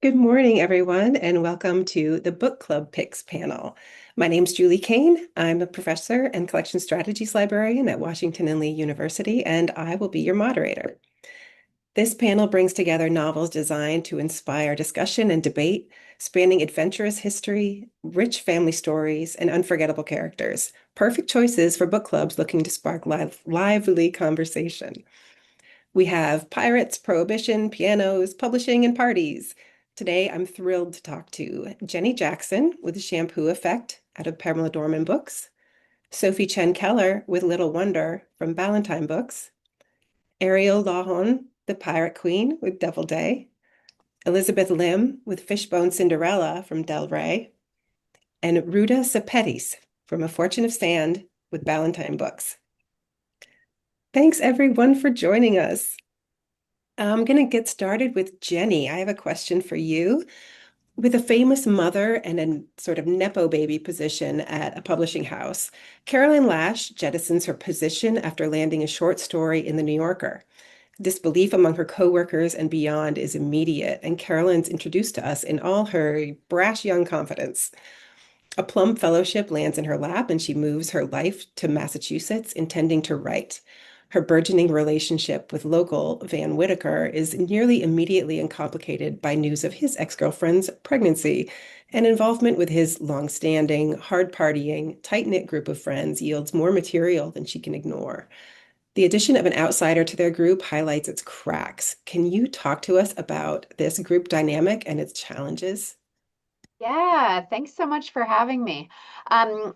Good morning, everyone, and welcome to the Book Club Picks panel. My name's Julie Kane. I'm a professor and collection strategies librarian at Washington and Lee University, and I will be your moderator. This panel brings together novels designed to inspire discussion and debate, spanning adventurous history, rich family stories, and unforgettable characters. Perfect choices for book clubs looking to spark lively conversation. We have pirates, prohibition, pianos, publishing, and parties. Today, I'm thrilled to talk to Jenny Jackson with the Shampoo Effect out of Pamela Dorman books, Sophie Chen Keller with Little Wonder from Ballantine books, Ariel Lawhon, the Pirate Queen with Doubleday, Elizabeth Lim with Fishbone Cinderella from Del Rey, and Ruta Sepetys from A Fortune of Sand with Ballantine books. Thanks everyone for joining us. I'm going to get started with Jenny. I have a question for you. With a famous mother and a sort of Nepo baby position at a publishing house, Caroline Lash jettisons her position after landing a short story in The New Yorker. Disbelief among her coworkers and beyond is immediate, and Caroline's introduced to us in all her brash young confidence. A Plum Fellowship lands in her lap, and she moves her life to Massachusetts, intending to write. Her burgeoning relationship with local Van Whitaker is nearly immediately uncomplicated by news of his ex-girlfriend's pregnancy, and involvement with his long-standing, hard-partying, tight-knit group of friends yields more material than she can ignore. The addition of an outsider to their group highlights its cracks. Can you talk to us about this group dynamic and its challenges? Yeah, thanks so much for having me.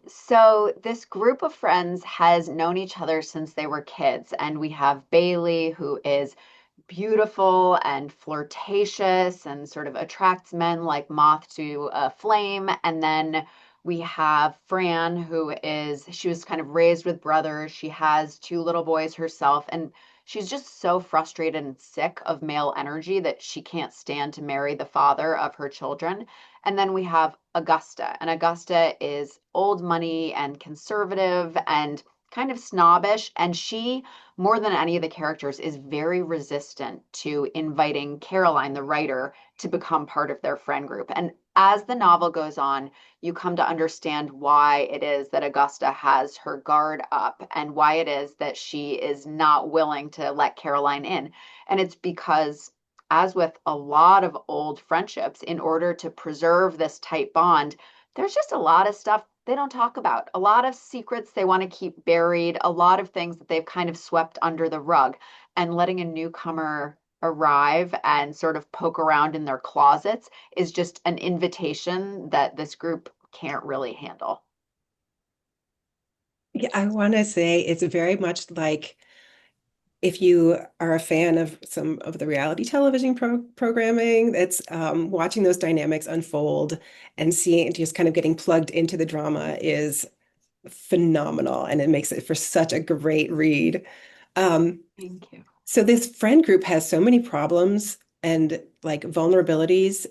So this group of friends has known each other since they were kids, and we have Bailey, who is beautiful and flirtatious and sort of attracts men like moth to a flame. And then we have Fran, she was kind of raised with brothers. She has two little boys herself, and she's just so frustrated and sick of male energy that she can't stand to marry the father of her children. And then we have Augusta, and Augusta is old money and conservative and kind of snobbish. And she, more than any of the characters, is very resistant to inviting Caroline, the writer, to become part of their friend group. And as the novel goes on, you come to understand why it is that Augusta has her guard up and why it is that she is not willing to let Caroline in. And it's because, as with a lot of old friendships, in order to preserve this tight bond, there's just a lot of stuff they don't talk about, a lot of secrets they want to keep buried, a lot of things that they've kind of swept under the rug. And letting a newcomer arrive and sort of poke around in their closets is just an invitation that this group can't really handle. Yeah, I want to say it's very much like if you are a fan of some of the reality television programming, it's watching those dynamics unfold and seeing just kind of getting plugged into the drama is phenomenal, and it makes it for such a great read. Um, Thank you. so this friend group has so many problems and like vulnerabilities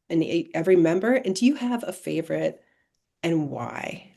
in every member. And do you have a favorite and why?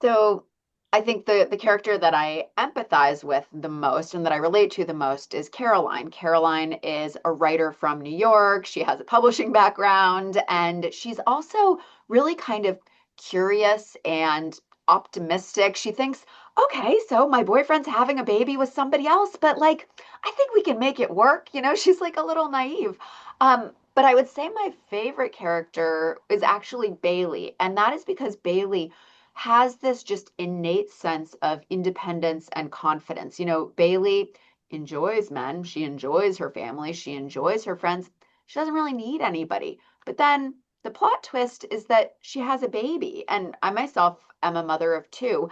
So I think the character that I empathize with the most and that I relate to the most is Caroline. Caroline is a writer from New York. She has a publishing background, and she's also really kind of curious and optimistic. She thinks, okay, so my boyfriend's having a baby with somebody else, but like, I think we can make it work. She's like a little naive. But I would say my favorite character is actually Bailey, and that is because Bailey has this just innate sense of independence and confidence. Bailey enjoys men, she enjoys her family, she enjoys her friends. She doesn't really need anybody. But then the plot twist is that she has a baby, and I myself am a mother of two.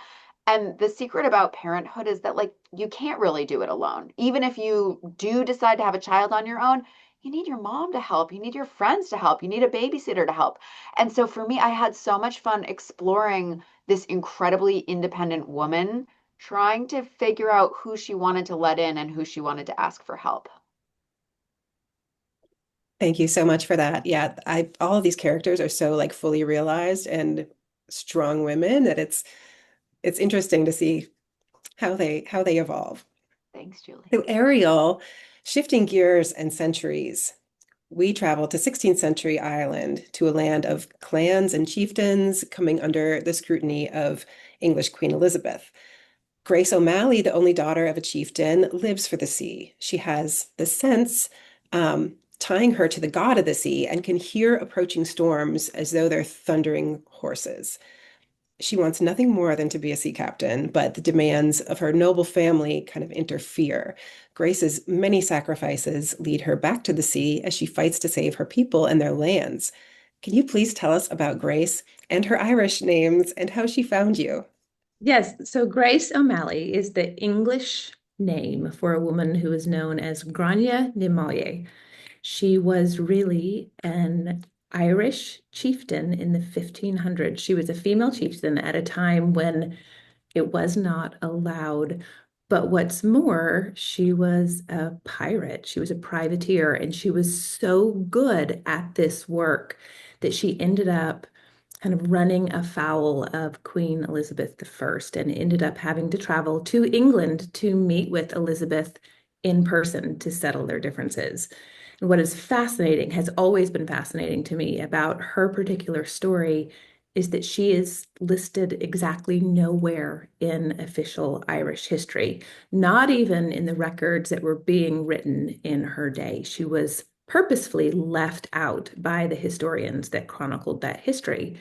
And the secret about parenthood is that, like, you can't really do it alone. Even if you do decide to have a child on your own, you need your mom to help, you need your friends to help, you need a babysitter to help. And so for me, I had so much fun exploring this incredibly independent woman trying to figure out who she wanted to let in and who she wanted to ask for help. Thank you so much for that. Yeah, I all of these characters are so like fully realized and strong women that it's interesting to see how they evolve. Thanks, Julie. So Ariel, shifting gears and centuries. we travel to 16th century Ireland, to a land of clans and chieftains coming under the scrutiny of English Queen Elizabeth. Grace O'Malley, the only daughter of a chieftain, lives for the sea. She has the sense, tying her to the god of the sea, and can hear approaching storms as though they're thundering horses. She wants nothing more than to be a sea captain, but the demands of her noble family kind of interfere. Grace's many sacrifices lead her back to the sea as she fights to save her people and their lands. Can you please tell us about Grace and her Irish names and how she found you? Yes, so Grace O'Malley is the English name for a woman who is known as Grania Nimue. She was really an Irish chieftain in the 1500s. She was a female chieftain at a time when it was not allowed. But what's more, she was a pirate. She was a privateer, and she was so good at this work that she ended up kind of running afoul of Queen Elizabeth I and ended up having to travel to England to meet with Elizabeth in person to settle their differences. And what is fascinating, has always been fascinating to me about her particular story, is that she is listed exactly nowhere in official Irish history, not even in the records that were being written in her day. She was purposefully left out by the historians that chronicled that history,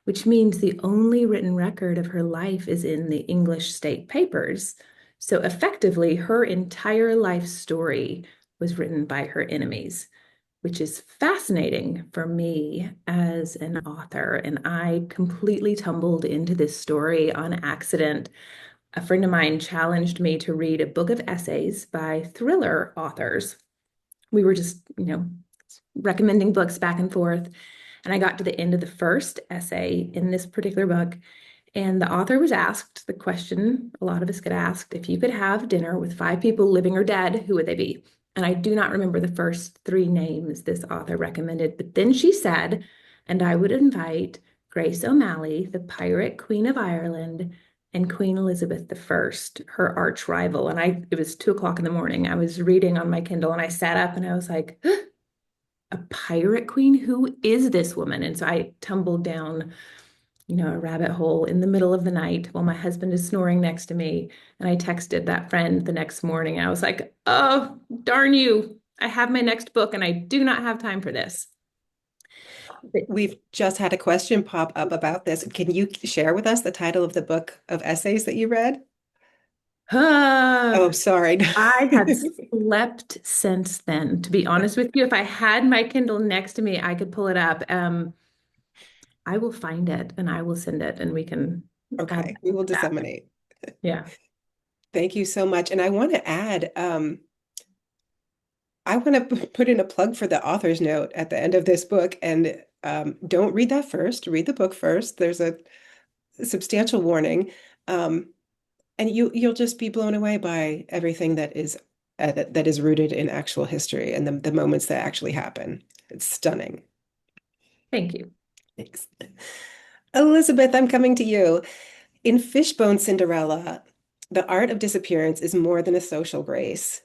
which means the only written record of her life is in the English state papers. So effectively, her entire life story was written by her enemies, which is fascinating for me as an author. And I completely tumbled into this story on accident. A friend of mine challenged me to read a book of essays by thriller authors. We were just, recommending books back and forth. And I got to the end of the first essay in this particular book, and the author was asked the question a lot of us get asked: if you could have dinner with five people, living or dead, who would they be? And I do not remember the first three names this author recommended, but then she said, and I would invite Grace O'Malley, the pirate queen of Ireland, and Queen Elizabeth I, her arch rival. And it was 2 o'clock in the morning. I was reading on my Kindle and I sat up and I was like, a pirate queen? Who is this woman? And so I tumbled down, a rabbit hole in the middle of the night while my husband is snoring next to me. And I texted that friend the next morning. I was like, oh, darn you. I have my next book and I do not have time for this. We've just had a question pop up about this. Can you share with us the title of the book of essays that you read? Oh, sorry. I have slept since then. To be honest with you, if I had my Kindle next to me, I could pull it up. I will find it and I will send it and we can add Okay, we will that. disseminate. Yeah. Thank you so much. And I want to add, I want to put in a plug for the author's note at the end of this book. And don't read that first, read the book first. There's a substantial warning. And you'll just be blown away by everything that is rooted in actual history and the moments that actually happen. It's stunning. Thank you. Thanks. Elizabeth, I'm coming to you. In Fishbone Cinderella, the art of disappearance is more than a social grace.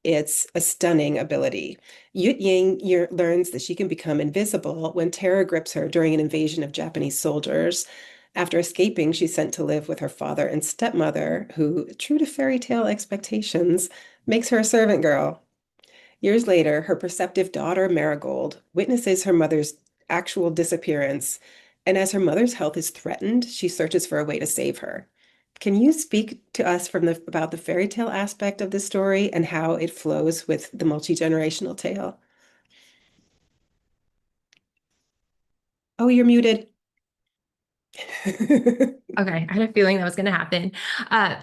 It's a stunning ability. Yut Ying learns that she can become invisible when terror grips her during an invasion of Japanese soldiers. After escaping, she's sent to live with her father and stepmother, who, true to fairy tale expectations, makes her a servant girl. Years later, her perceptive daughter, Marigold, witnesses her mother's actual disappearance, and as her mother's health is threatened, she searches for a way to save her. Can you speak to us about the fairy tale aspect of this story and how it flows with the multi-generational tale? Oh, you're muted. Okay, I had a feeling that was going to happen.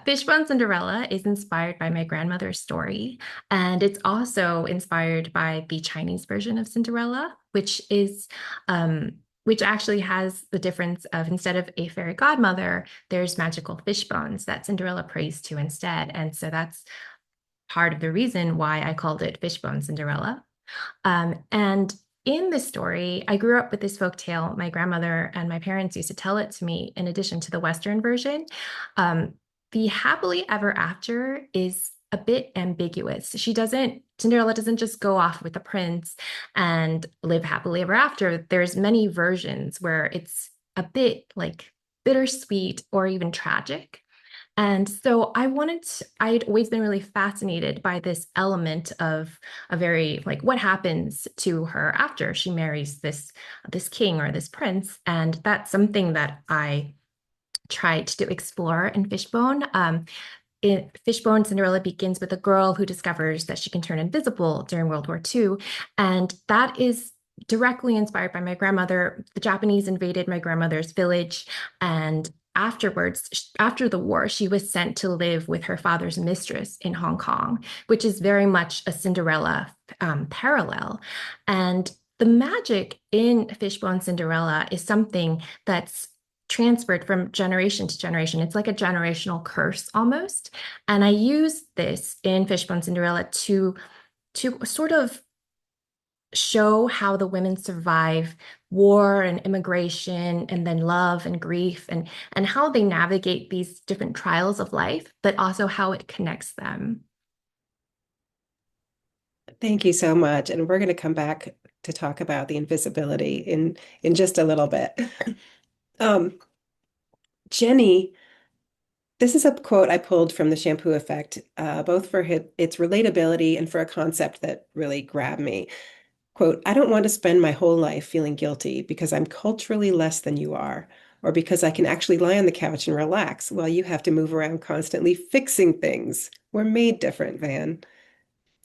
Fishbone Cinderella is inspired by my grandmother's story, and it's also inspired by the Chinese version of Cinderella, which actually has the difference of, instead of a fairy godmother, there's magical fish bones that Cinderella prays to instead. And so that's part of the reason why I called it Fishbone Cinderella. And in this story, I grew up with this folk tale. My grandmother and my parents used to tell it to me in addition to the Western version. The happily ever after is a bit ambiguous. Cinderella doesn't just go off with the prince and live happily ever after. There's many versions where it's a bit like bittersweet or even tragic. And so I'd always been really fascinated by this element of a very like what happens to her after she marries this king or this prince. And that's something that I tried to explore in Fishbone. In Fishbone, Cinderella begins with a girl who discovers that she can turn invisible during World War II. And that is directly inspired by my grandmother. The Japanese invaded my grandmother's village, and afterwards, after the war, she was sent to live with her father's mistress in Hong Kong, which is very much a Cinderella parallel. And the magic in Fishbone Cinderella is something that's transferred from generation to generation. It's like a generational curse almost. And I use this in Fishbone Cinderella to sort of show how the women survive war and immigration and then love and grief and how they navigate these different trials of life, but also how it connects them. Thank you so much. And we're going to come back to talk about the invisibility in just a little bit. Um, Jenny, this is a quote I pulled from the Shampoo Effect, both for its relatability and for a concept that really grabbed me. Quote, I don't want to spend my whole life feeling guilty because I'm culturally less than you are, or because I can actually lie on the couch and relax while you have to move around constantly fixing things. We're made different, Van.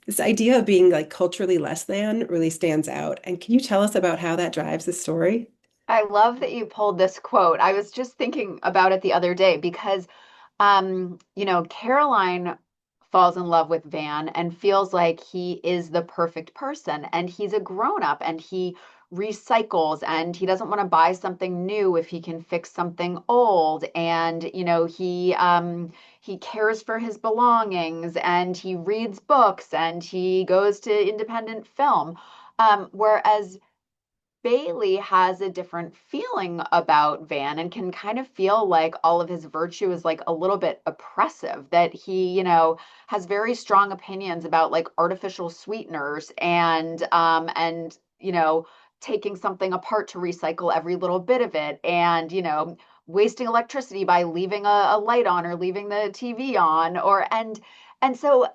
This idea of being like culturally less than really stands out. And can you tell us about how that drives the story? I love that you pulled this quote. I was just thinking about it the other day because Caroline falls in love with Van and feels like he is the perfect person and he's a grown up and he recycles and he doesn't want to buy something new if he can fix something old and he cares for his belongings and he reads books and he goes to independent film. Whereas Bailey has a different feeling about Van and can kind of feel like all of his virtue is like a little bit oppressive, that he has very strong opinions about like artificial sweeteners and taking something apart to recycle every little bit of it and wasting electricity by leaving a light on or leaving the TV on and so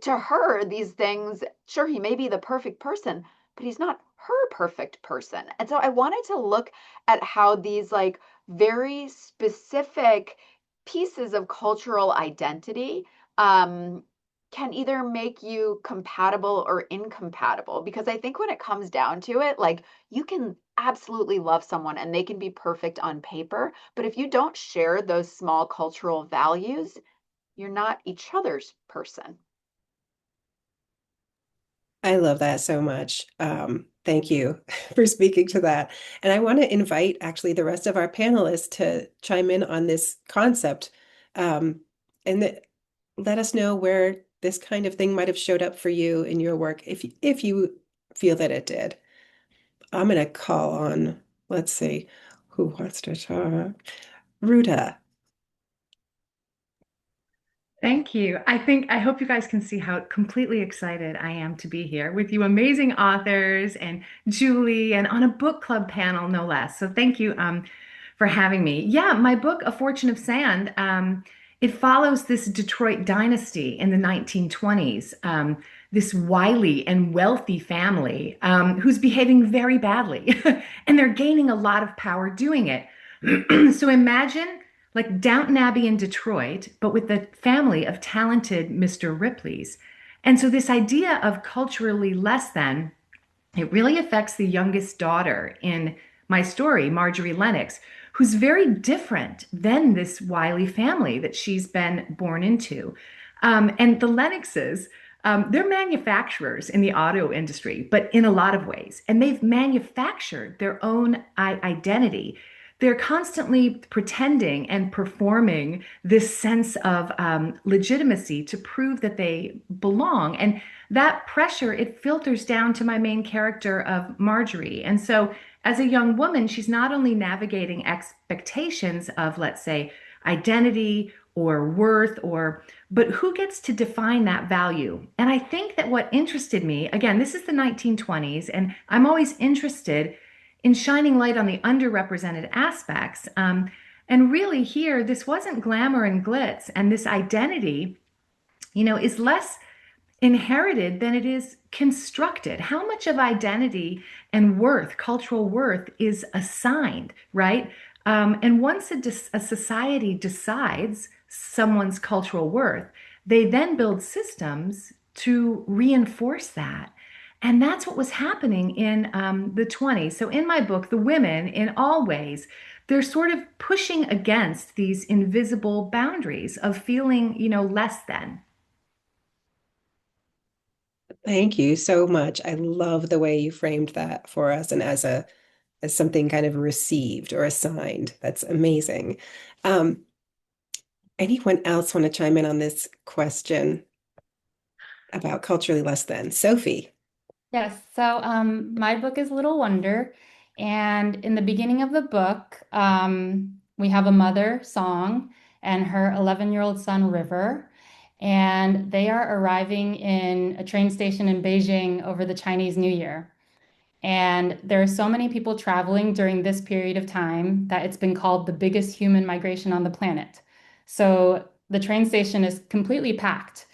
to her, these things, sure, he may be the perfect person, but he's not her perfect person. And so I wanted to look at how these like very specific pieces of cultural identity um, can either make you compatible or incompatible. Because I think when it comes down to it, like you can absolutely love someone and they can be perfect on paper. But if you don't share those small cultural values, you're not each other's person. I love that so much. Thank you for speaking to that. And I want to invite actually the rest of our panelists to chime in on this concept and let us know where this kind of thing might have showed up for you in your work if you feel that it did. I'm going to call on, let's see, who wants to talk? Ruta. Thank you. I hope you guys can see how completely excited I am to be here with you amazing authors and Julie and on a book club panel, no less. So thank you for having me. Yeah, my book, A Fortune of Sand, it follows this Detroit dynasty in the 1920s, this wily and wealthy family who's behaving very badly, and they're gaining a lot of power doing it. So imagine like Downton Abbey in Detroit, but with the family of talented Mr. Ripleys. And so this idea of culturally less than, it really affects the youngest daughter in my story, Marjorie Lennox, who's very different than this wily family that she's been born into. And the Lennoxes, they're manufacturers in the auto industry, but in a lot of ways. And they've manufactured their own identity. They're constantly pretending and performing this sense of legitimacy to prove that they belong. And that pressure, it filters down to my main character of Marjorie. And so, as a young woman, she's not only navigating expectations of, let's say, identity or worth or but who gets to define that value? And I think that what interested me, again, this is the 1920s, and I'm always interested in shining light on the underrepresented aspects. And really, here, this wasn't glamour and glitz, and this identity, is less inherited than it is constructed. How much of identity and worth, cultural worth, is assigned, right? And once a society decides someone's cultural worth, they then build systems to reinforce that. And that's what was happening in the 20s. So in my book, the women, in all ways, they're sort of pushing against these invisible boundaries of feeling, less than. Thank you so much. I love the way you framed that for us and as something kind of received or assigned. That's amazing. Um, Anyone else want to chime in on this question about culturally less than? Sophie. Yes, so my book is Little Wonder, and in the beginning of the book, we have a mother song and her 11-year-old son River, and they are arriving in a train station in Beijing over the Chinese New Year. And there are so many people traveling during this period of time that it's been called the biggest human migration on the planet. So the train station is completely packed,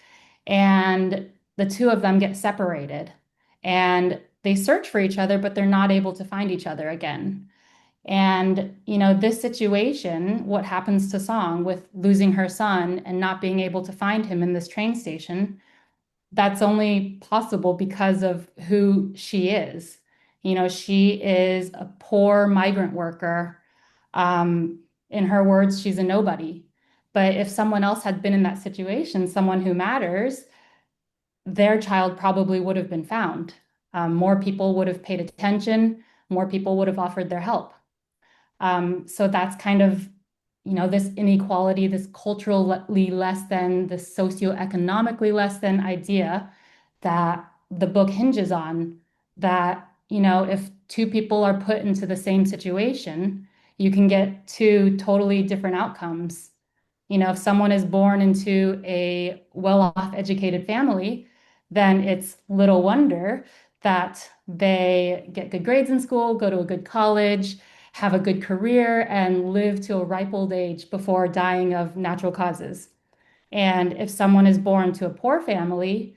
and the two of them get separated and they search for each other, but they're not able to find each other again. And, this situation, what happens to Song with losing her son and not being able to find him in this train station, that's only possible because of who she is. She is a poor migrant worker. In her words, she's a nobody. But if someone else had been in that situation, someone who matters, their child probably would have been found. More people would have paid attention, more people would have offered their help. So that's kind of, this inequality, this culturally less than, this socioeconomically less than idea that the book hinges on. That, if two people are put into the same situation, you can get two totally different outcomes. If someone is born into a well-off educated family, then it's little wonder that they get good grades in school, go to a good college, have a good career, and live to a ripe old age before dying of natural causes. And if someone is born to a poor family,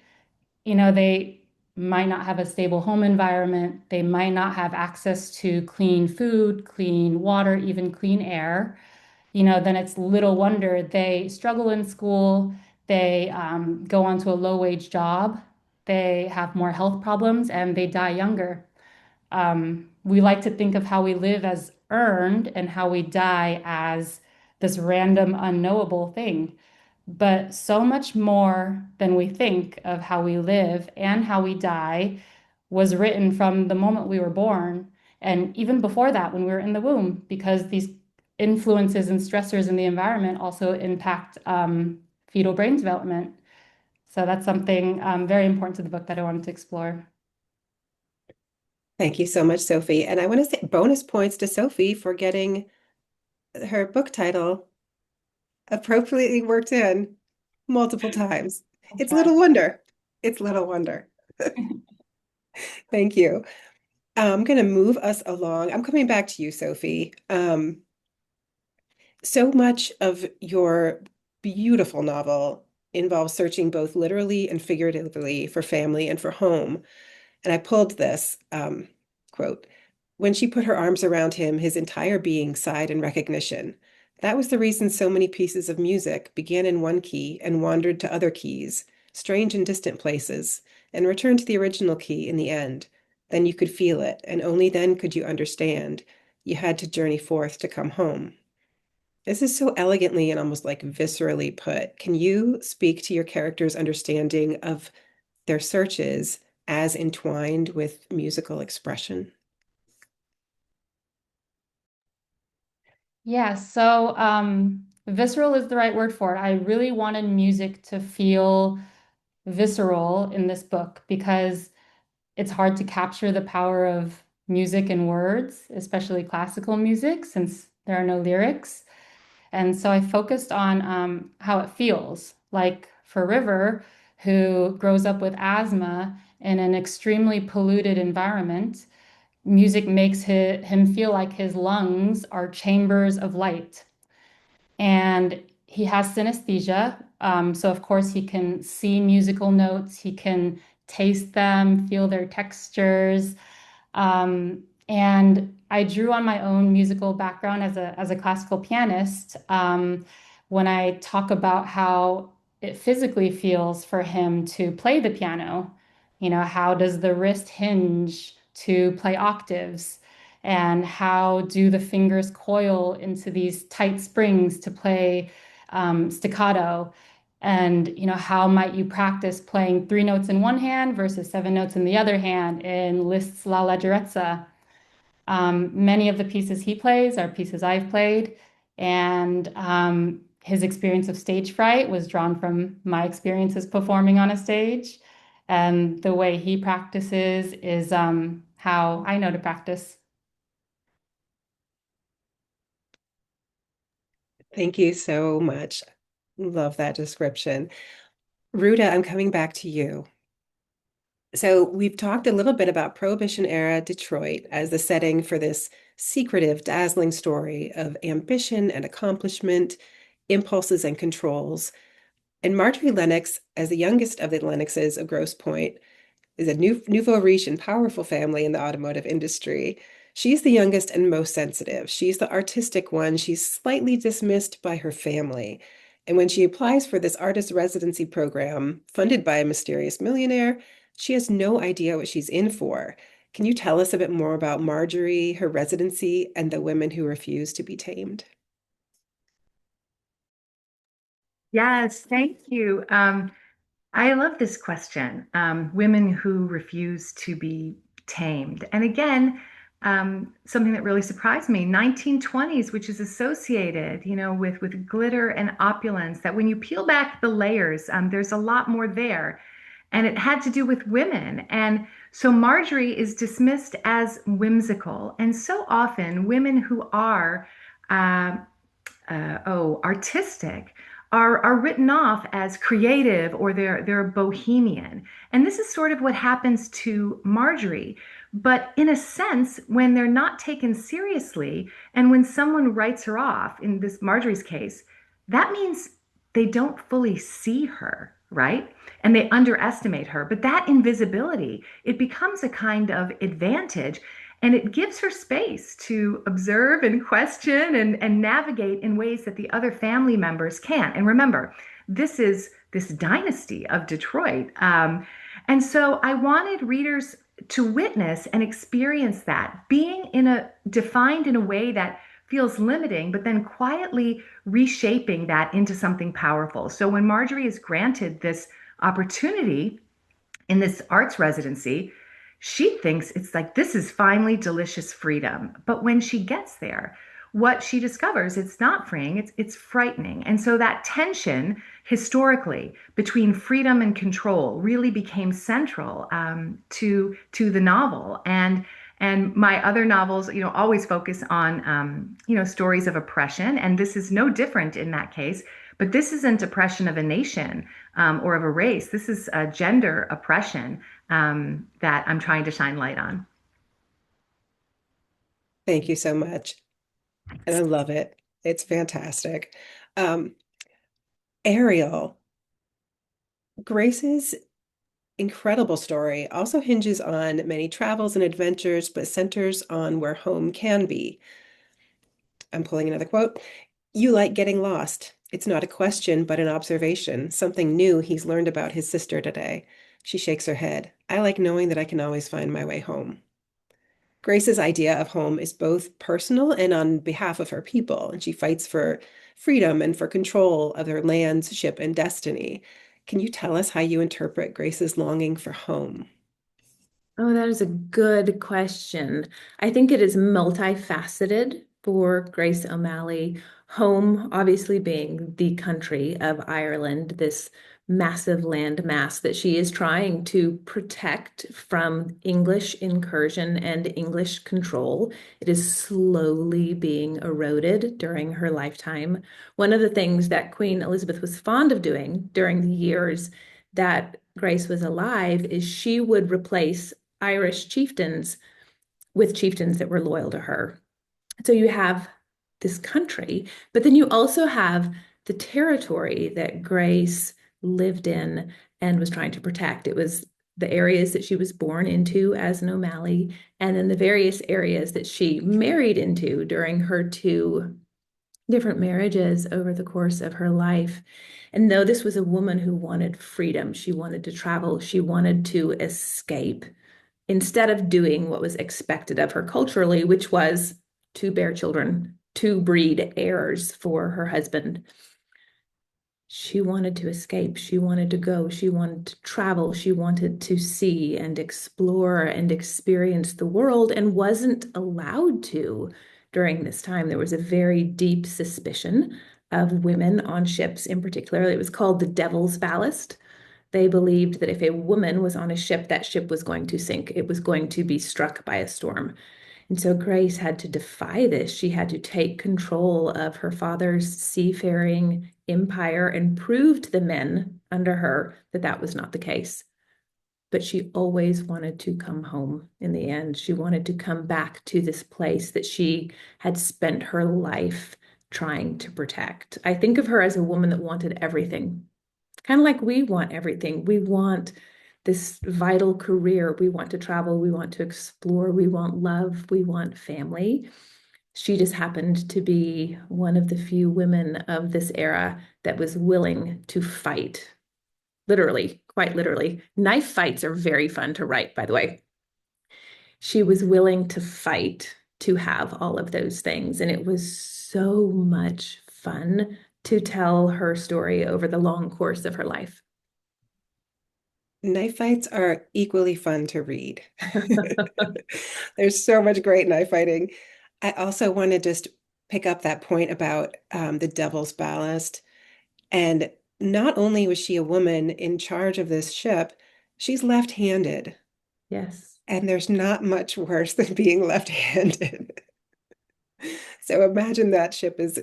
they might not have a stable home environment. They might not have access to clean food, clean water, even clean air. Then it's little wonder they struggle in school, they go on to a low-wage job, they have more health problems, and they die younger. We like to think of how we live as earned and how we die as this random, unknowable thing. But so much more than we think of how we live and how we die was written from the moment we were born, and even before that, when we were in the womb, because these influences and stressors in the environment also impact fetal brain development. So that's something very important to the book that I wanted to explore. Thank you so much, Sophie. And I want to say bonus points to Sophie for getting her book title appropriately worked in multiple times. It's Little Wonder. It's Little Wonder. Thank you. I'm going to move us along. I'm coming back to you, Sophie. So much of your beautiful novel involves searching both literally and figuratively for family and for home. And I pulled this quote, "When she put her arms around him, his entire being sighed in recognition. That was the reason so many pieces of music began in one key and wandered to other keys, strange and distant places, and returned to the original key in the end. Then you could feel it, and only then could you understand. You had to journey forth to come home." This is so elegantly and almost like viscerally put. Can you speak to your character's understanding of their searches as entwined with musical expression? Yeah, so visceral is the right word for it. I really wanted music to feel visceral in this book because it's hard to capture the power of music and words, especially classical music, since there are no lyrics. And so I focused on how it feels. Like for River, who grows up with asthma in an extremely polluted environment, music makes him feel like his lungs are chambers of light. And he has synesthesia. So, of course, he can see musical notes, he can taste them, feel their textures. And I drew on my own musical background as a classical pianist when I talk about how it physically feels for him to play the piano. You know, how does the wrist hinge to play octaves? And how do the fingers coil into these tight springs to play staccato? And you know, how might you practice playing three notes in one hand versus seven notes in the other hand in Liszt's La Leggerezza? Many of the pieces he plays are pieces I've played, and his experience of stage fright was drawn from my experiences performing on a stage. And the way he practices is how I know to practice. Thank you so much. Love that description. Ruta, I'm coming back to you. So we've talked a little bit about Prohibition era Detroit as the setting for this secretive, dazzling story of ambition and accomplishment, impulses and controls. And Marjorie Lennox, as the youngest of the Lennoxes of Grosse Pointe, is a nouveau riche and powerful family in the automotive industry. She's the youngest and most sensitive. She's the artistic one. She's slightly dismissed by her family. And when she applies for this artist residency program funded by a mysterious millionaire, she has no idea what she's in for. Can you tell us a bit more about Marjorie, her residency, and the women who refuse to be tamed? Yes, thank you. I love this question. Women who refuse to be tamed. And again, something that really surprised me, 1920s, which is associated, you know, with glitter and opulence, that when you peel back the layers, there's a lot more there. And it had to do with women. And so Marjorie is dismissed as whimsical. And so often women who are uh, artistic are written off as creative, or they're a bohemian. And this is sort of what happens to Marjorie. But in a sense, when they're not taken seriously, and when someone writes her off, in this Marjorie's case, that means they don't fully see her, right? And they underestimate her. But that invisibility, it becomes a kind of advantage. And it gives her space to observe and question and navigate in ways that the other family members can't. And remember, this is this dynasty of Detroit. And so I wanted readers to witness and experience that, being defined in a way that feels limiting, but then quietly reshaping that into something powerful. So when Marjorie is granted this opportunity in this arts residency, she thinks it's like, this is finally delicious freedom. But when she gets there, what she discovers, it's not freeing, it's frightening. And so that tension historically between freedom and control really became central to the novel. And my other novels, you know, always focus on you know, stories of oppression, and this is no different in that case. But this isn't oppression of a nation or of a race. This is gender oppression that I'm trying to shine light on. Thank you so much. And I love it. It's fantastic. Um, Ariel, Grace's incredible story also hinges on many travels and adventures, but centers on where home can be. I'm pulling another quote. You like getting lost. It's not a question, but an observation, something new he's learned about his sister today. She shakes her head. I like knowing that I can always find my way home. Grace's idea of home is both personal and on behalf of her people, and she fights for freedom and for control of her lands, ship, and destiny. Can you tell us how you interpret Grace's longing for home? Oh, that is a good question. I think it is multifaceted for Grace O'Malley. Home, obviously, being the country of Ireland, this massive land mass that she is trying to protect from English incursion and English control. It is slowly being eroded during her lifetime. One of the things that Queen Elizabeth was fond of doing during the years that Grace was alive is she would replace Irish chieftains with chieftains that were loyal to her. So you have this country, but then you also have the territory that Grace lived in and was trying to protect. It was the areas that she was born into as an O'Malley, and then the various areas that she married into during her 2 different marriages over the course of her life. And though this was a woman who wanted freedom, she wanted to travel, she wanted to escape, instead of doing what was expected of her culturally, which was to bear children, to breed heirs for her husband. She wanted to escape. She wanted to go. She wanted to travel. She wanted to see and explore and experience the world and wasn't allowed to during this time. There was a very deep suspicion of women on ships in particular. It was called the Devil's Ballast. They believed that if a woman was on a ship, that ship was going to sink. It was going to be struck by a storm. And so Grace had to defy this. She had to take control of her father's seafaring empire and prove to the men under her that that was not the case. But she always wanted to come home in the end. She wanted to come back to this place that she had spent her life trying to protect. I think of her as a woman that wanted everything, kind of like we want everything. We want this vital career. We want to travel. We want to explore. We want love. We want family. She just happened to be one of the few women of this era that was willing to fight. Literally, quite literally. Knife fights are very fun to write, by the way. She was willing to fight to have all of those things. And it was so much fun to tell her story over the long course of her life. Knife fights are equally fun to read. There's so much great knife fighting. I also want to just pick up that point about the Devil's Ballast. And not only was she a woman in charge of this ship, she's left-handed. Yes. And there's not much worse than being left-handed. So imagine that ship is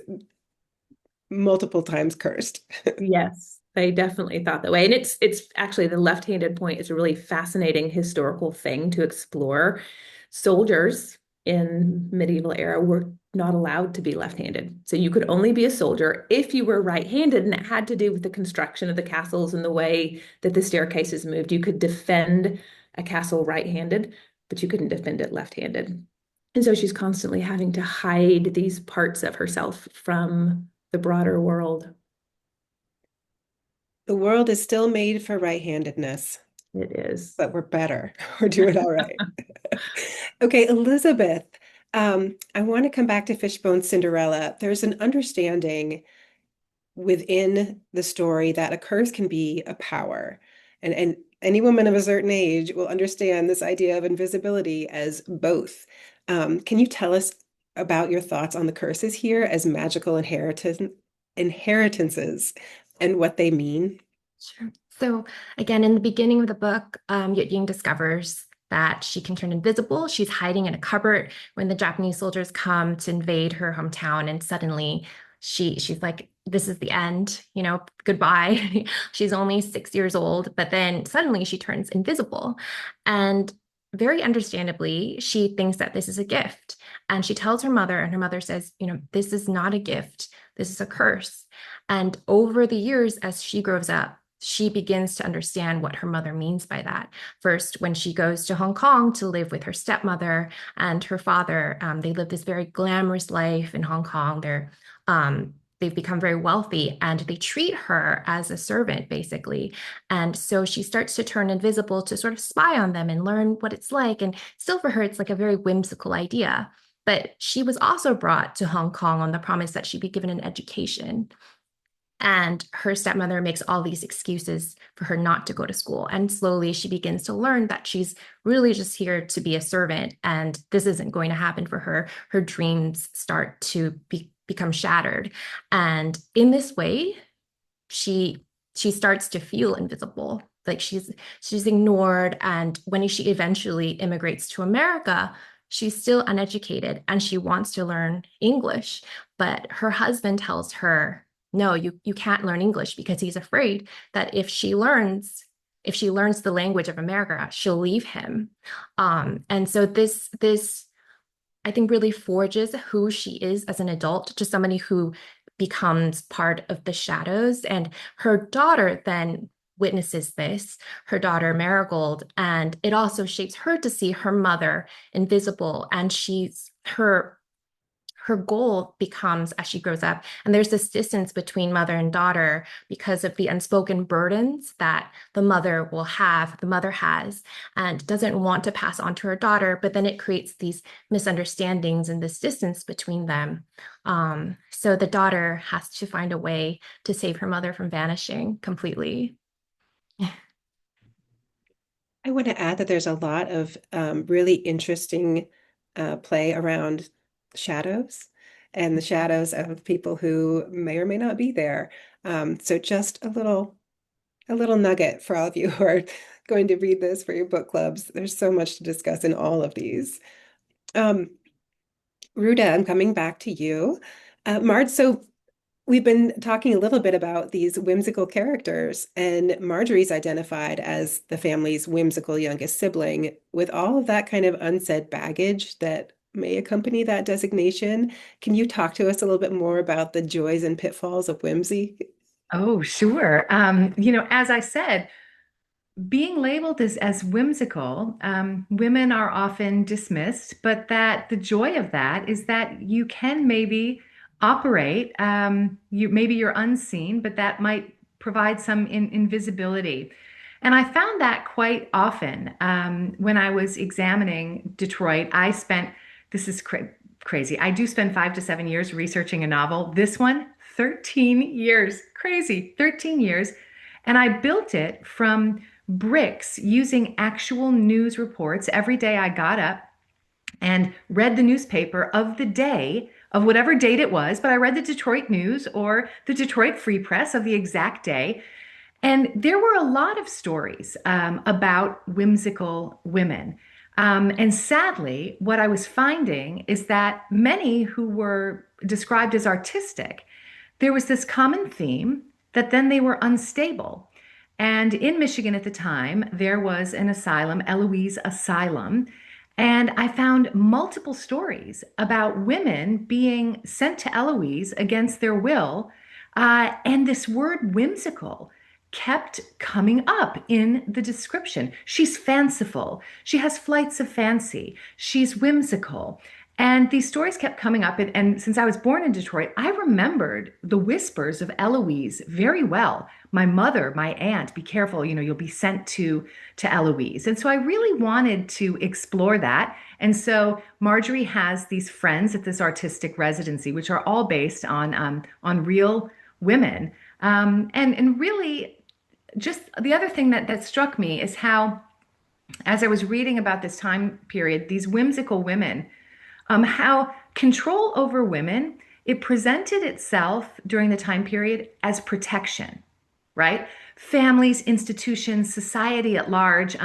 multiple times cursed. Yes, they definitely thought that way. And it's actually the left-handed point is a really fascinating historical thing to explore. Soldiers in medieval era were not allowed to be left-handed. So you could only be a soldier if you were right-handed, and it had to do with the construction of the castles and the way that the staircases moved. You could defend a castle right-handed, but you couldn't defend it left-handed. And so she's constantly having to hide these parts of herself from the broader world. The world is still made for right-handedness, It is. but we're better. We're doing all right. Okay, Elizabeth, I want to come back to Fishbone Cinderella. There's an understanding within the story that a curse can be a power. And any woman of a certain age will understand this idea of invisibility as both. Can you tell us about your thoughts on the curses here as magical inheritances and what they mean? Sure. So again, in the beginning of the book, Ying discovers that she can turn invisible. She's hiding in a cupboard when the Japanese soldiers come to invade her hometown, and suddenly she's like, this is the end, goodbye. She's only 6 years old, but then suddenly she turns invisible. And very understandably, she thinks that this is a gift. And she tells her mother, and her mother says, this is not a gift. This is a curse. And over the years, as she grows up, she begins to understand what her mother means by that. First, when she goes to Hong Kong to live with her stepmother and her father, they live this very glamorous life in Hong Kong. They've become very wealthy, and they treat her as a servant, basically. And so she starts to turn invisible to sort of spy on them and learn what it's like. And still for her, it's like a very whimsical idea. But she was also brought to Hong Kong on the promise that she'd be given an education. And her stepmother makes all these excuses for her not to go to school. And slowly she begins to learn that she's really just here to be a servant, and this isn't going to happen for her. Her dreams start to become shattered. And in this way, she she starts to feel invisible. Like she's ignored. And when she eventually immigrates to America, she's still uneducated and she wants to learn English. But her husband tells her, no, you can't learn English because he's afraid that if she learns the language of America, she'll leave him. And so this I think really forges who she is as an adult to somebody who becomes part of the shadows. And her daughter then witnesses this, her daughter Marigold, and it also shapes her to see her mother invisible. And her goal becomes, as she grows up, and there's this distance between mother and daughter because of the unspoken burdens that the mother has, and doesn't want to pass on to her daughter, but then it creates these misunderstandings and this distance between them. So the daughter has to find a way to save her mother from vanishing completely. I want to add that there's a lot of really interesting play around shadows and the shadows of people who may or may not be there. So just a little nugget for all of you who are going to read this for your book clubs. There's so much to discuss in all of these. Ruta, I'm coming back to you. Marge, so we've been talking a little bit about these whimsical characters, and Marjorie's identified as the family's whimsical youngest sibling, with all of that kind of unsaid baggage that may accompany that designation. Can you talk to us a little bit more about the joys and pitfalls of whimsy? Oh, sure. As I said, being labeled as whimsical, women are often dismissed, but that the joy of that is that you can maybe operate, maybe you're unseen, but that might provide some invisibility. And I found that quite often when I was examining Detroit. This is crazy. I do spend 5 to 7 years researching a novel. This one, 13 years, crazy, 13 years. And I built it from bricks using actual news reports. Every day I got up and read the newspaper of the day, of whatever date it was, but I read the Detroit News or the Detroit Free Press of the exact day. And there were a lot of stories about whimsical women. And sadly, what I was finding is that many who were described as artistic, there was this common theme that then they were unstable. And in Michigan at the time, there was an asylum, Eloise Asylum. And I found multiple stories about women being sent to Eloise against their will. And this word whimsical kept coming up in the description. She's fanciful. She has flights of fancy. She's whimsical. And these stories kept coming up. And since I was born in Detroit, I remembered the whispers of Eloise very well. My mother, my aunt, be careful, you'll be sent to Eloise. And so I really wanted to explore that. And so Marjorie has these friends at this artistic residency, which are all based on real women. And really, just the other thing that struck me is how, as I was reading about this time period, these whimsical women, how control over women, it presented itself during the time period as protection, right? Families, institutions, society at large.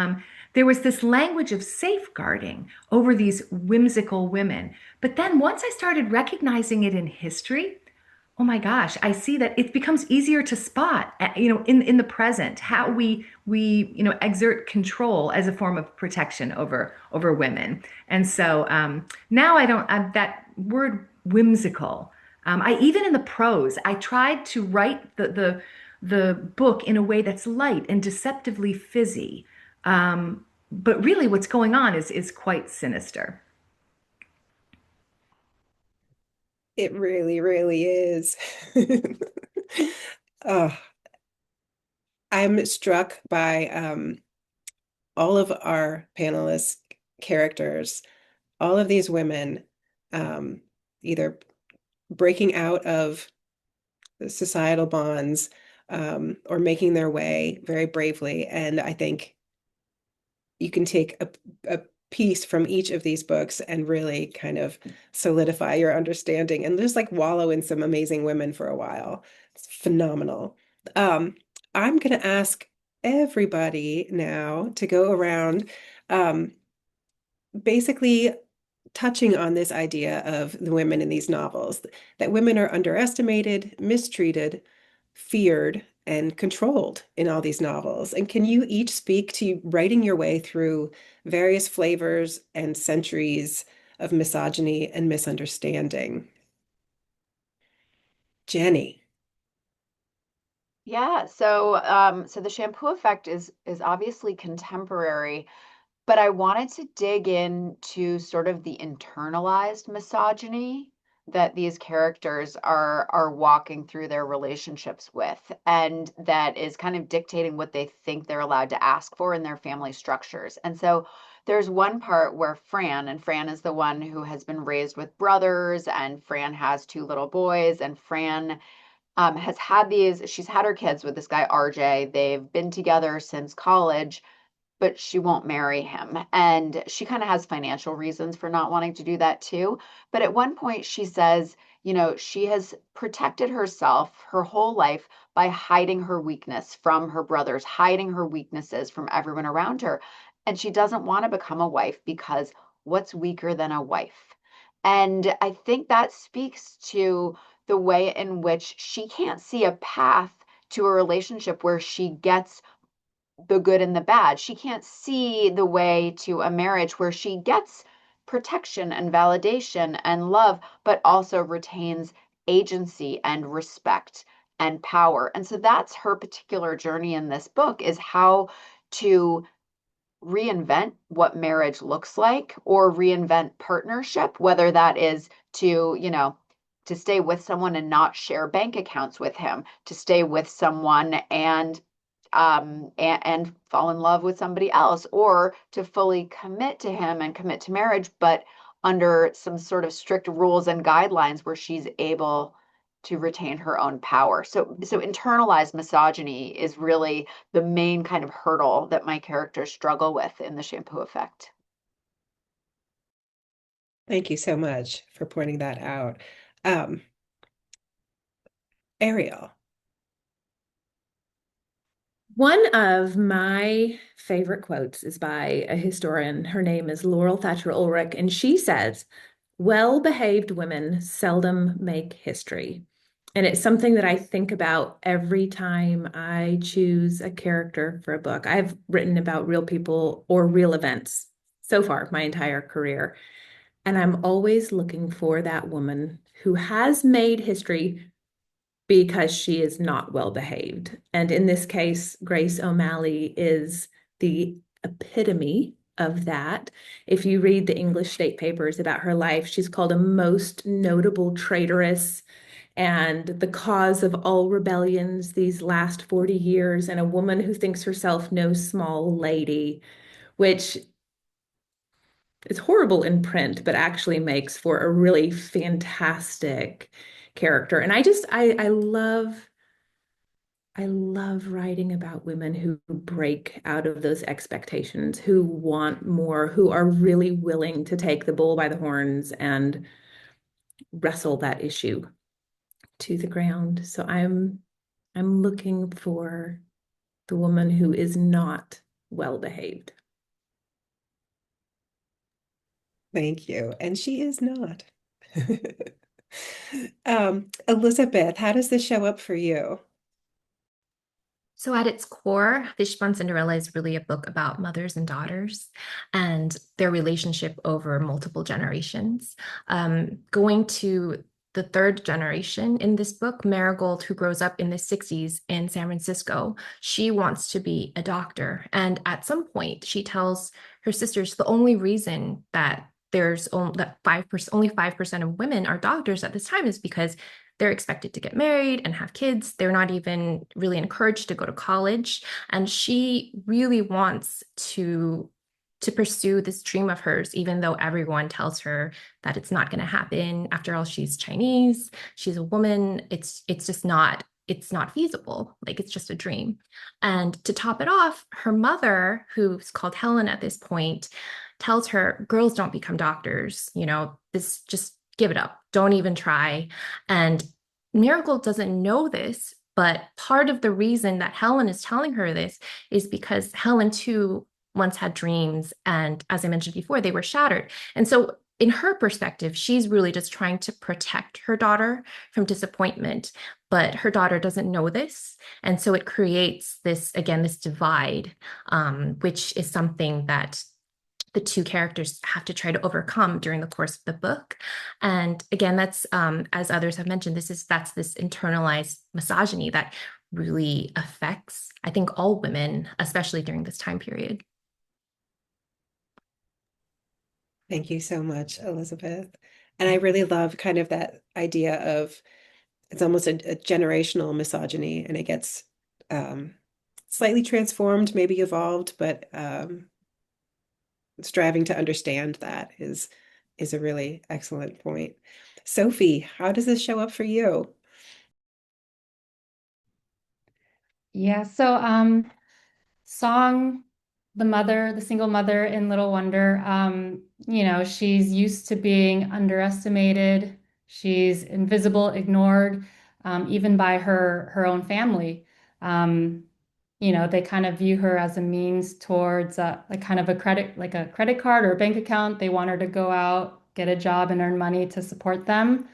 There was this language of safeguarding over these whimsical women. But then once I started recognizing it in history, oh my gosh, I see that it becomes easier to spot, in the present, how we exert control as a form of protection over women. And so now I don't, that word whimsical, I even in the prose, I tried to write the book in a way that's light and deceptively fizzy. But really what's going on is quite sinister. It really, really is. Oh, I'm struck by all of our panelists' characters, all of these women, either breaking out of societal bonds or making their way very bravely. And I think you can take a piece from each of these books and really kind of solidify your understanding and just like wallow in some amazing women for a while. It's phenomenal. I'm going to ask everybody now to go around, um, basically touching on this idea of the women in these novels, that women are underestimated, mistreated, feared, and controlled in all these novels. And can you each speak to writing your way through various flavors and centuries of misogyny and misunderstanding? Jenny. Yeah, so the shampoo effect is obviously contemporary, but I wanted to dig into sort of the internalized misogyny that these characters are walking through their relationships with, and that is kind of dictating what they think they're allowed to ask for in their family structures. And so there's one part where Fran is the one who has been raised with brothers, and Fran has two little boys, and Fran she's had her kids with this guy, RJ. They've been together since college, but she won't marry him. And she kind of has financial reasons for not wanting to do that too. But at one point, she says, she has protected herself her whole life by hiding her weakness from her brothers, hiding her weaknesses from everyone around her. And she doesn't want to become a wife because what's weaker than a wife? And I think that speaks to the way in which she can't see a path to a relationship where she gets the good and the bad. She can't see the way to a marriage where she gets protection and validation and love, but also retains agency and respect and power. And so that's her particular journey in this book, is how to reinvent what marriage looks like or reinvent partnership, whether that is to stay with someone and not share bank accounts with him, to stay with someone and fall in love with somebody else, or to fully commit to him and commit to marriage, but under some sort of strict rules and guidelines where she's able to retain her own power. So internalized misogyny is really the main kind of hurdle that my characters struggle with in the Shampoo effect. Thank you so much for pointing that out. Um, Ariel. One of my favorite quotes is by a historian. Her name is Laurel Thatcher Ulrich, and she says, "Well-behaved women seldom make history." And it's something that I think about every time I choose a character for a book. I've written about real people or real events so far my entire career. And I'm always looking for that woman who has made history because she is not well behaved. And in this case, Grace O'Malley is the epitome of that. If you read the English state papers about her life, she's called a most notable traitoress and the cause of all rebellions these last 40 years, and a woman who thinks herself no small lady, which is horrible in print, but actually makes for a really fantastic character. And I love writing about women who break out of those expectations, who want more, who are really willing to take the bull by the horns and wrestle that issue to the ground. So I'm looking for the woman who is not well behaved. Thank you. And she is not. Elizabeth, how does this show up for you? So at its core, Fishbone Cinderella is really a book about mothers and daughters and their relationship over multiple generations. Going to the third generation in this book, Marigold, who grows up in the 60s in San Francisco, she wants to be a doctor. And at some point, she tells her sisters the only reason that there's only that 5%, only 5% of women are doctors at this time is because they're expected to get married and have kids. They're not even really encouraged to go to college. And she really wants to pursue this dream of hers, even though everyone tells her that it's not going to happen. After all, she's Chinese, she's a woman. It's not feasible. Like, it's just a dream. And to top it off, her mother, who's called Helen at this point, tells her, girls don't become doctors. This, just give it up. Don't even try. And Marigold doesn't know this, But part of the reason that Helen is telling her this is because Helen too once had dreams. And as I mentioned before, they were shattered. And so in her perspective, she's really just trying to protect her daughter from disappointment, but her daughter doesn't know this. And so it creates this, again, this divide, which is something that the two characters have to try to overcome during the course of the book. And again, that's as others have mentioned, that's this internalized misogyny that really affects, I think, all women, especially during this time period. Thank you so much, Elizabeth. And I really love kind of that idea of it's almost a generational misogyny, and it gets slightly transformed, maybe evolved, but striving to understand that is a really excellent point. Sophie, how does this show up for you? Yeah, so Song, the single mother in Little Wonder, she's used to being underestimated. She's invisible, ignored, even by her own family. Um, they kind of view her as a means towards like kind of like a credit card or a bank account. They want her to go out, get a job, and earn money to support them.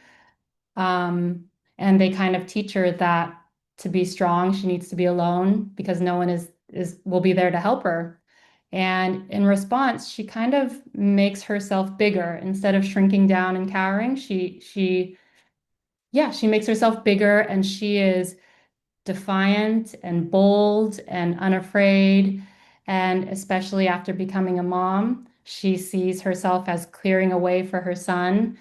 And they kind of teach her that to be strong, she needs to be alone because no one is will be there to help her. And in response, she kind of makes herself bigger instead of shrinking down and cowering. She makes herself bigger, and she is defiant and bold and unafraid. And especially after becoming a mom, she sees herself as clearing a way for her son.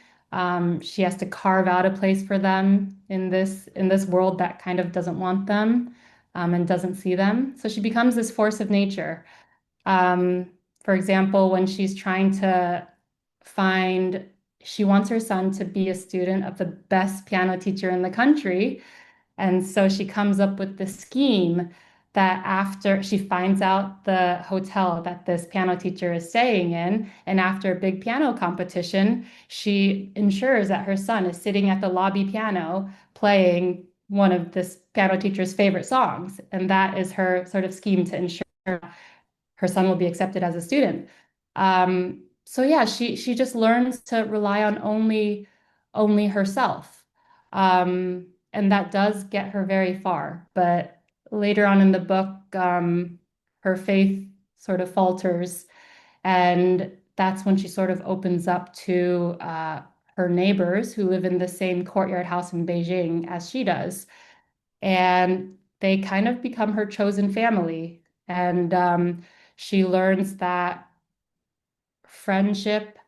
She has to carve out a place for them in this world that kind of doesn't want them, and doesn't see them. So she becomes this force of nature. Um, for example, when she's trying to find, she wants her son to be a student of the best piano teacher in the country. And so she comes up with this scheme that after she finds out the hotel that this piano teacher is staying in, and after a big piano competition, she ensures that her son is sitting at the lobby piano playing one of this piano teacher's favorite songs. And that is her sort of scheme to ensure her son will be accepted as a student. So yeah, she just learns to rely on only herself. And that does get her very far. But later on in the book, her faith sort of falters, and that's when she sort of opens up to her neighbors who live in the same courtyard house in Beijing as she does, and they kind of become her chosen family. And she learns that friendship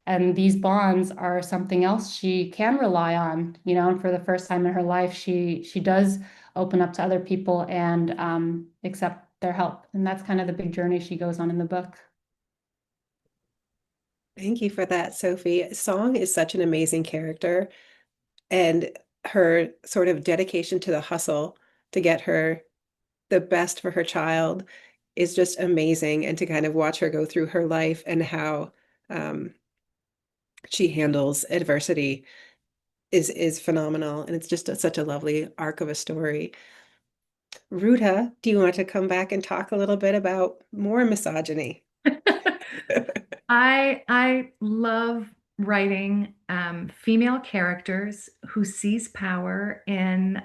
and these bonds are something else she can rely on, and for the first time in her life, she does open up to other people and accept their help. And that's kind of the big journey she goes on in the book. Thank you for that, Sophie. Song is such an amazing character, and her sort of dedication to the hustle to get her the best for her child is just amazing. And to kind of watch her go through her life and how she handles adversity is phenomenal. And it's just such a lovely arc of a story. Ruta, do you want to come back and talk a little bit about more misogyny? I love writing female characters who seize power in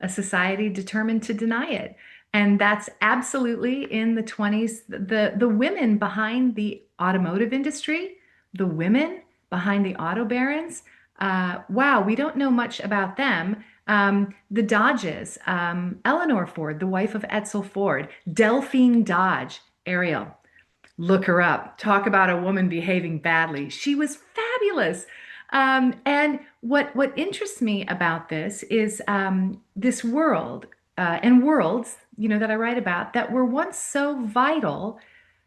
a society determined to deny it. And that's absolutely in the 20s. The women behind the automotive industry, the women behind the auto barons, wow, we don't know much about them. The Dodges, Eleanor Ford, the wife of Edsel Ford, Delphine Dodge, Ariel. Look her up. Talk about a woman behaving badly. She was fabulous. And what interests me about this is this world and worlds, that I write about that were once so vital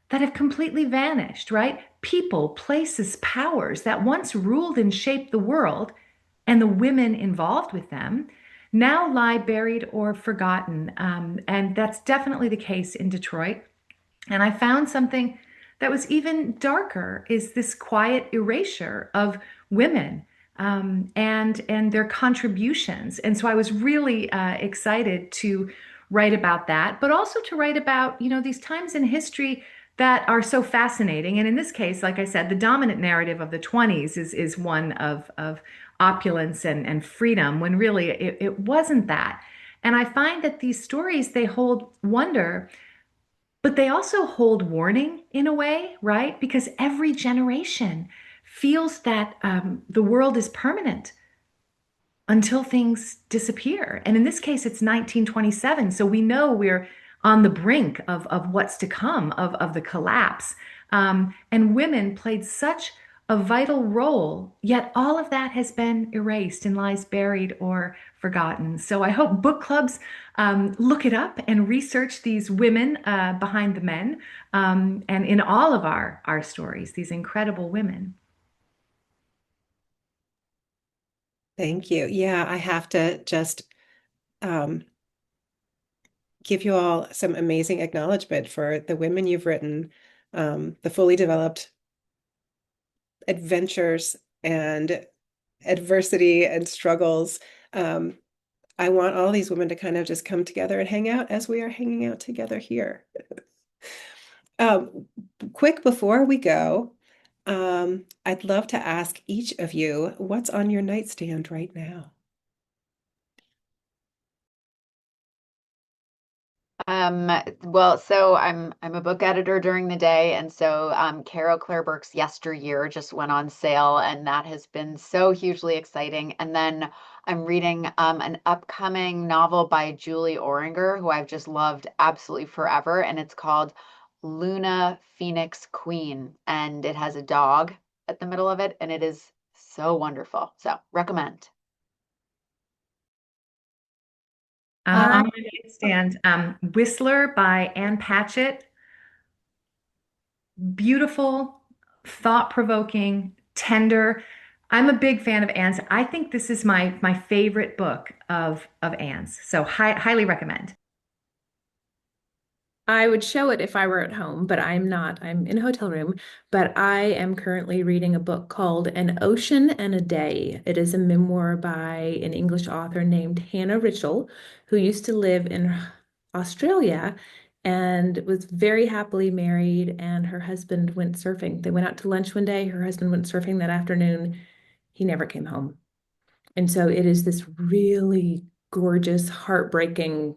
that have completely vanished, right? People, places, powers that once ruled and shaped the world and the women involved with them now lie buried or forgotten. And that's definitely the case in Detroit. And I found something that was even darker is this quiet erasure of women and their contributions. And so I was really excited to write about that, but also to write about, these times in history that are so fascinating. And in this case, like I said, the dominant narrative of the 20s is one of opulence and freedom, when really it wasn't that. And I find that these stories, they hold wonder, but they also hold warning in a way, right? Because every generation feels that the world is permanent until things disappear. And in this case, it's 1927. So we know we're on the brink of what's to come, of the collapse. And women played such a vital role, yet all of that has been erased and lies buried or forgotten. So I hope book clubs look it up and research these women behind the men, and in all of our stories, these incredible women. Thank you. Yeah, I have to just um, give you all some amazing acknowledgement for the women you've written, the fully developed adventures and adversity and struggles. Um, I want all these women to kind of just come together and hang out as we are hanging out together here. Um, Quick before we go, I'd love to ask each of you what's on your nightstand right now? Well, so I'm a book editor during the day, and so Carol Clare-Burke's Yesteryear just went on sale, and that has been so hugely exciting. And then I'm reading an upcoming novel by Julie Oringer, who I've just loved absolutely forever, and it's called Luna Phoenix Queen, and it has a dog at the middle of it, and it is so wonderful. So recommend. On my nightstand, Whistler by Anne Patchett. Beautiful, thought-provoking, tender. I'm a big fan of Anne's. I think this is my favorite book of Anne's. So highly recommend. I would show it if I were at home, but I'm not. I'm in a hotel room, but I am currently reading a book called An Ocean and a Day. It is a memoir by an English author named Hannah Ritchell, who used to live in Australia and was very happily married, and her husband went surfing. They went out to lunch one day. Her husband went surfing that afternoon. He never came home. And so it is this really gorgeous, heartbreaking,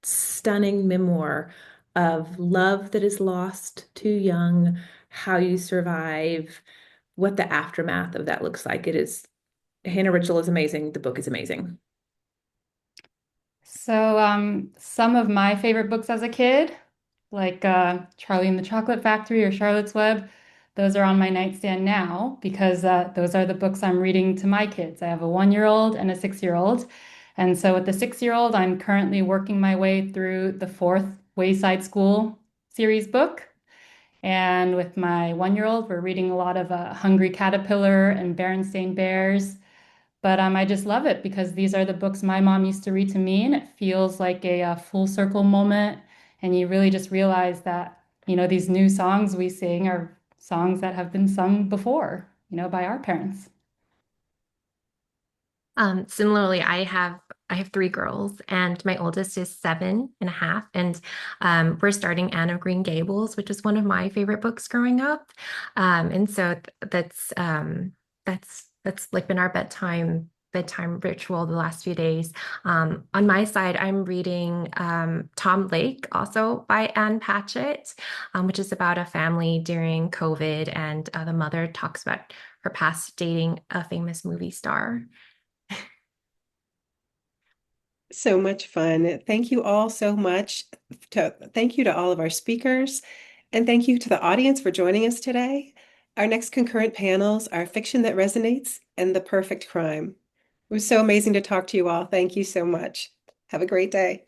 stunning memoir of love that is lost too young, how you survive, what the aftermath of that looks like. It is, Hannah Ritchell is amazing. The book is amazing. So, some of my favorite books as a kid, like Charlie and the Chocolate Factory or Charlotte's Web, those are on my nightstand now because those are the books I'm reading to my kids. I have a 1-year-old and a 6-year-old. And so with the 6-year-old, I'm currently working my way through the fourth Wayside School series book. And with my 1-year-old, we're reading a lot of Hungry Caterpillar and Berenstain Bears. But I just love it because these are the books my mom used to read to me, and it feels like a full circle moment. And you really just realize that, these new songs we sing are songs that have been sung before, by our parents. Similarly, I have three girls, and my oldest is 7.5, and we're starting Anne of Green Gables, which is one of my favorite books growing up. And so that's like been our bedtime ritual the last few days. On my side, I'm reading Tom Lake, also by Anne Patchett, which is about a family during COVID, and the mother talks about her past dating a famous movie star. So much fun. Thank you all so much. Thank you to all of our speakers, and thank you to the audience for joining us today. Our next concurrent panels are Fiction That Resonates and The Perfect Crime. It was so amazing to talk to you all. Thank you so much. Have a great day.